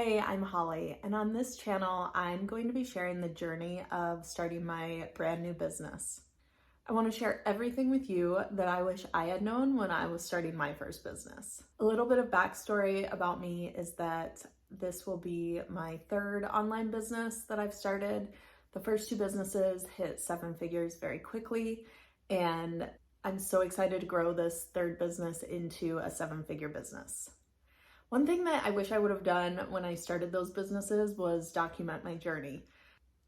Hey, I'm Holly, and on this channel, I'm going to be sharing the journey of starting my brand new business. I want to share everything with you that I wish I had known when I was starting my first business. A little bit of backstory about me is that this will be my third online business that I've started. The first two businesses hit seven figures very quickly, and I'm so excited to grow this third business into a seven-figure business. One thing that I wish I would have done when I started those businesses was document my journey.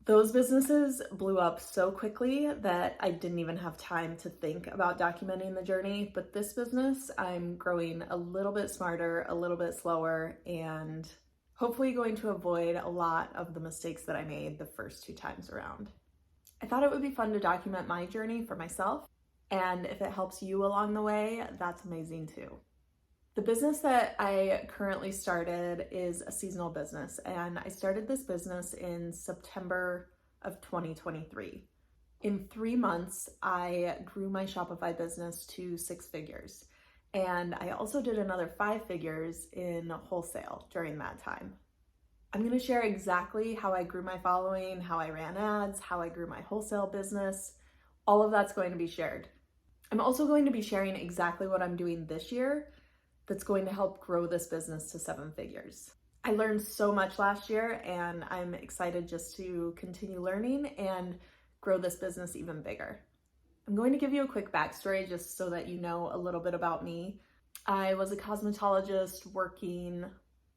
Those businesses blew up so quickly that I didn't even have time to think about documenting the journey. But this business, I'm growing a little bit smarter, a little bit slower, and hopefully going to avoid a lot of the mistakes that I made the first two times around. I thought it would be fun to document my journey for myself, and if it helps you along the way, that's amazing too. The business that I currently started is a seasonal business, and I started this business in September of 2023. In 3 months, I grew my Shopify business to 6 figures, and I also did another 5 figures in wholesale during that time. I'm going to share exactly how I grew my following, how I ran ads, how I grew my wholesale business. All of that's going to be shared. I'm also going to be sharing exactly what I'm doing this year that's going to help grow this business to 7 figures. I learned so much last year, and I'm excited just to continue learning and grow this business even bigger. I'm going to give you a quick backstory just so that you know a little bit about me. I was a cosmetologist working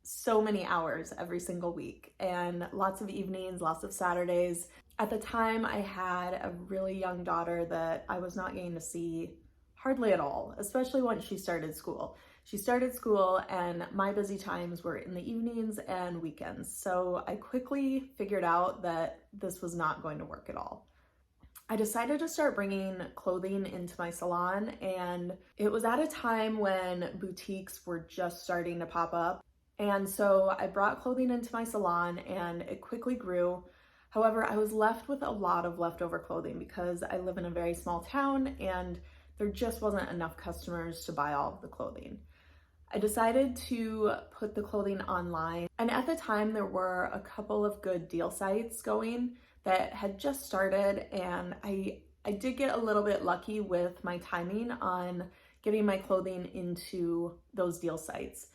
so many hours every single week, and lots of evenings, lots of Saturdays. At the time, I had a really young daughter that I was not getting to see hardly at all, especially once she started school. She started school, and my busy times were in the evenings and weekends. So I quickly figured out that this was not going to work at all. I decided to start bringing clothing into my salon, and it was at a time when boutiques were just starting to pop up. And so I brought clothing into my salon, and it quickly grew. However, I was left with a lot of leftover clothing because I live in a very small town, and there just wasn't enough customers to buy all of the clothing. I decided to put the clothing online, and at the time there were a couple of good deal sites going that had just started, and I did get a little bit lucky with my timing on getting my clothing into those deal sites.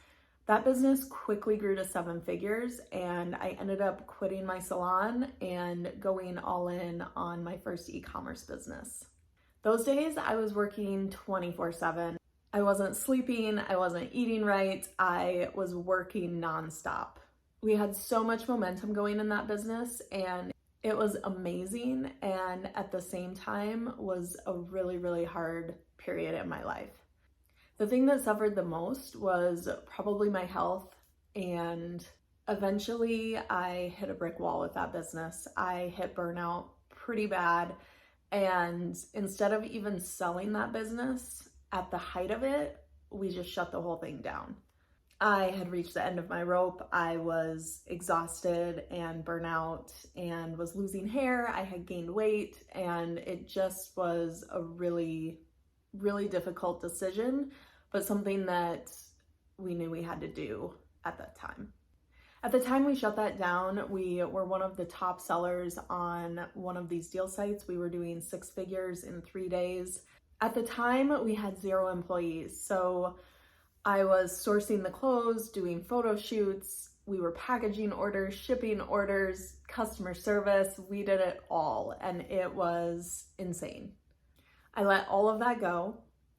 That business quickly grew to 7 figures, and I ended up quitting my salon and going all in on my first e-commerce business. Those days I was working 24/7. I wasn't sleeping, I wasn't eating right, I was working nonstop. We had so much momentum going in that business, and it was amazing, and at the same time was a really, really hard period in my life. The thing that suffered the most was probably my health, and eventually I hit a brick wall with that business. I hit burnout pretty bad, and instead of even selling that business, at the height of it, we just shut the whole thing down. I had reached the end of my rope. I was exhausted and burnout and was losing hair. I had gained weight, and it just was a really, really difficult decision, but something that we knew we had to do at that time. At the time we shut that down, we were one of the top sellers on one of these deal sites. We were doing 6 figures in 3 days. At the time, we had 0 employees, so I was sourcing the clothes, doing photo shoots, we were packaging orders, shipping orders, customer service. We did it all, and it was insane. I let all of that go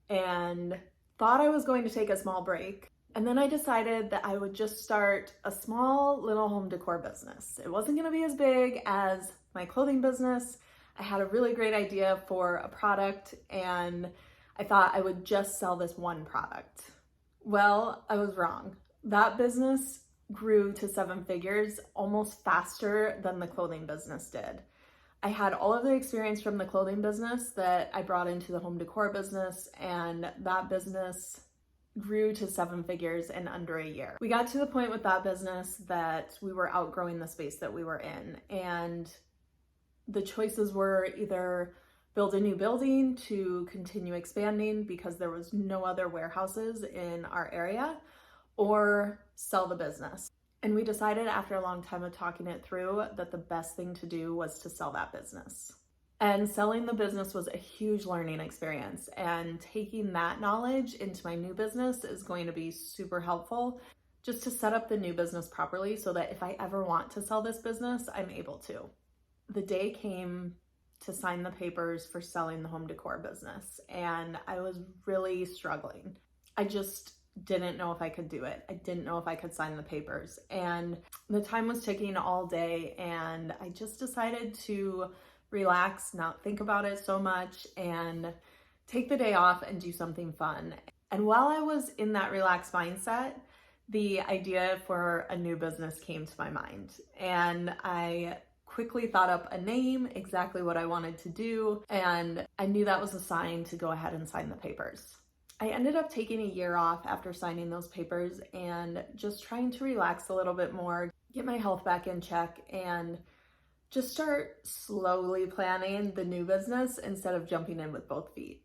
and thought I was going to take a small break. And then I decided that I would just start a small little home decor business. It wasn't going to be as big as my clothing business. I had a really great idea for a product, and I thought I would just sell this one product. Well, I was wrong. That business grew to 7 figures almost faster than the clothing business did. I had all of the experience from the clothing business that I brought into the home decor business, and that business grew to 7 figures in under a year. We got to the point with that business that we were outgrowing the space that we were in, and the choices were either build a new building to continue expanding because there was no other warehouses in our area, or sell the business. And we decided after a long time of talking it through that the best thing to do was to sell that business. And selling the business was a huge learning experience. And taking that knowledge into my new business is going to be super helpful just to set up the new business properly so that if I ever want to sell this business, I'm able to. The day came to sign the papers for selling the home decor business, and I was really struggling. I just didn't know if I could do it. I didn't know if I could sign the papers, and the time was ticking all day, and I just decided to relax, not think about it so much, and take the day off and do something fun. And while I was in that relaxed mindset, the idea for a new business came to my mind, and I quickly thought up a name, exactly what I wanted to do, and I knew that was a sign to go ahead and sign the papers. I ended up taking a year off after signing those papers and just trying to relax a little bit more, get my health back in check, and just start slowly planning the new business instead of jumping in with both feet.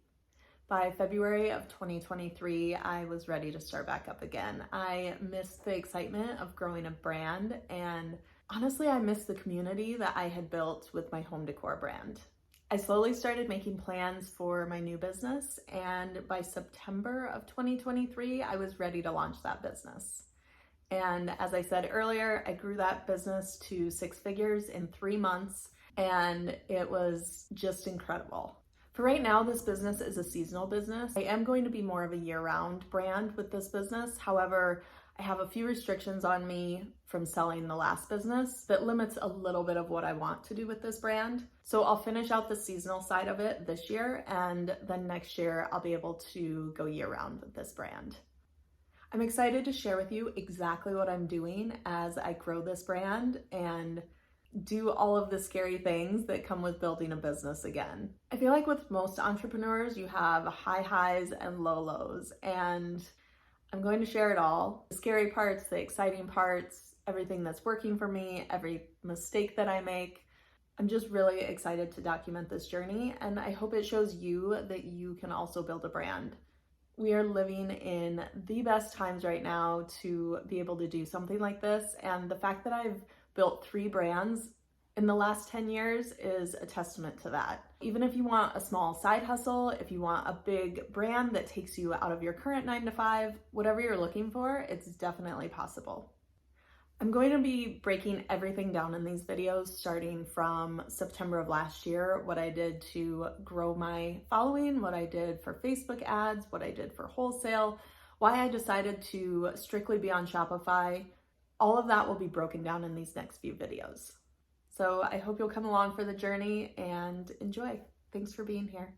By February of 2023, I was ready to start back up again. I missed the excitement of growing a brand, and honestly, I missed the community that I had built with my home decor brand. I slowly started making plans for my new business, and by September of 2023, I was ready to launch that business. And as I said earlier, I grew that business to 6 figures in 3 months, and it was just incredible. For right now, this business is a seasonal business. I am going to be more of a year-round brand with this business. However, I have a few restrictions on me from selling the last business that limits a little bit of what I want to do with this brand. So I'll finish out the seasonal side of it this year, and then next year I'll be able to go year-round with this brand. I'm excited to share with you exactly what I'm doing as I grow this brand and do all of the scary things that come with building a business again. I feel like with most entrepreneurs, you have high highs and low lows, and I'm going to share it all. The scary parts, the exciting parts, everything that's working for me, every mistake that I make. I'm just really excited to document this journey, and I hope it shows you that you can also build a brand. We are living in the best times right now to be able to do something like this, and the fact that I've built 3 brands in the last 10 years is a testament to that. Even if you want a small side hustle, if you want a big brand that takes you out of your current 9 to 5, whatever you're looking for, it's definitely possible. I'm going to be breaking everything down in these videos starting from September of last year, what I did to grow my following, what I did for Facebook ads, what I did for wholesale, why I decided to strictly be on Shopify. All of that will be broken down in these next few videos. So I hope you'll come along for the journey and enjoy. Thanks for being here.